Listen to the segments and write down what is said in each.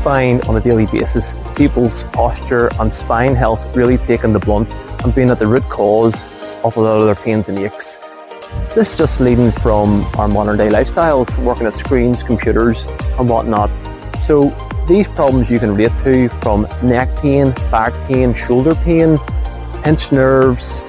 find on a daily basis is people's posture and spine health really taking the blunt and being at the root cause of a lot of their pains and aches. This is just leading from our modern day lifestyles, working at screens, computers and whatnot. So these problems you can relate to, from neck pain, back pain, shoulder pain, pinched nerves,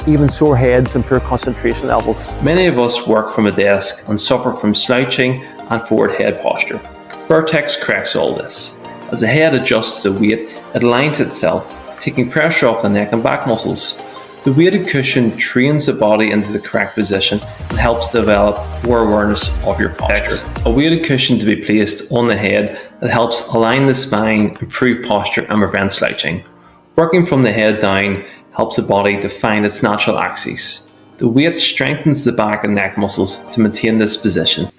even sore heads and poor concentration levels. Many of us work from a desk and suffer from slouching and forward head posture. Vertex corrects all this. As the head adjusts to weight, it aligns itself, taking pressure off the neck and back muscles. The weighted cushion trains the body into the correct position and helps develop more awareness of your posture. A weighted cushion to be placed on the head that helps align the spine, improve posture and prevent slouching. Working from the head down helps the body to find its natural axis. The weight strengthens the back and neck muscles to maintain this position.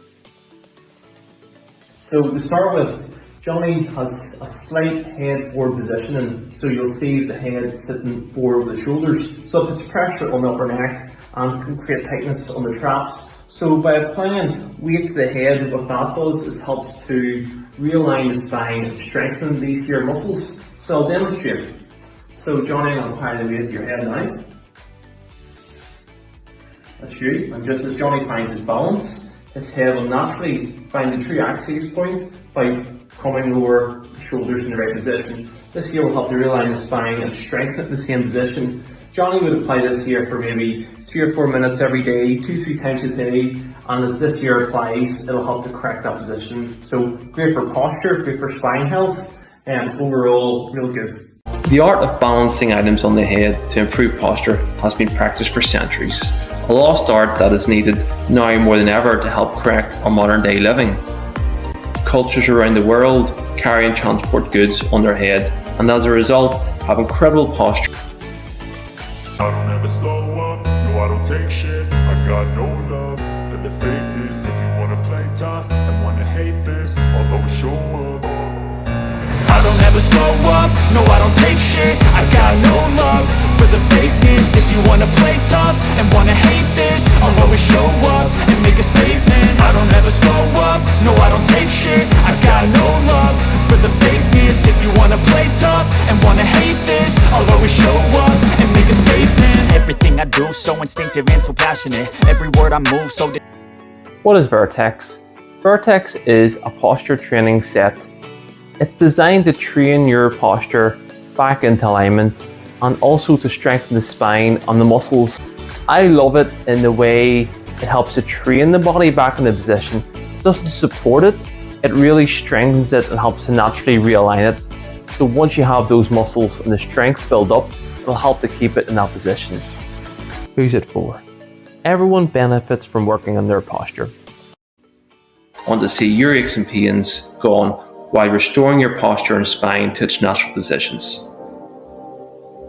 So to start with, Johnny has a slight head forward position, and so you'll see the head sitting forward with the shoulders. So it puts pressure on the upper neck and can create tightness on the traps. So by applying weight to the head, what that does is helps to realign the spine and strengthen these here muscles. So I'll demonstrate. So Johnny, I'll apply the weight to your head now. That's you. And just as Johnny finds his balance, his head will naturally find the true axis point by coming over the shoulders in the right position. This here will help to realign the spine and strengthen it in the same position. Johnny would apply this here for maybe 3 or 4 minutes every day, 2-3 times a day, and as this here applies, it'll help to correct that position. So great for posture, great for spine health, and overall real good. The art of balancing items on the head to improve posture has been practiced for centuries. A lost art that is needed now more than ever to help correct our modern day living. Cultures around the world carry and transport goods on their head, and as a result have incredible posture. I don't ever slow up, no I don't take shit. I got no love for the fakeness. If you wanna play tough and wanna hate this, I'll always show up. I don't ever slow up, no I don't take shit. I got no love for the fakeness. If you wanna play tough and wanna hate this, I'll always show up and make a statement. I don't ever slow up, no I don't take shit. I got no love for the fakeness. If you wanna play tough and wanna hate this, I'll always show up and make a statement. Everything I do so instinctive and so passionate. Every word I move so. What is Vertex? Vertex is a posture training set. It's designed to train your posture back into alignment and also to strengthen the spine and the muscles. I love it in the way it helps to train the body back into position. It doesn't support it, it really strengthens it and helps to naturally realign it. So once you have those muscles and the strength build up, it'll help to keep it in that position. Who's it for? Everyone benefits from working on their posture. Want to see your aches and pains gone while restoring your posture and spine to its natural positions.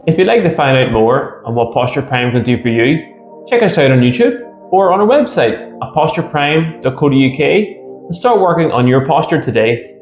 If you'd like to find out more on what Posture Prime can do for you, check us out on YouTube or on our website at postureprime.co.uk and start working on your posture today.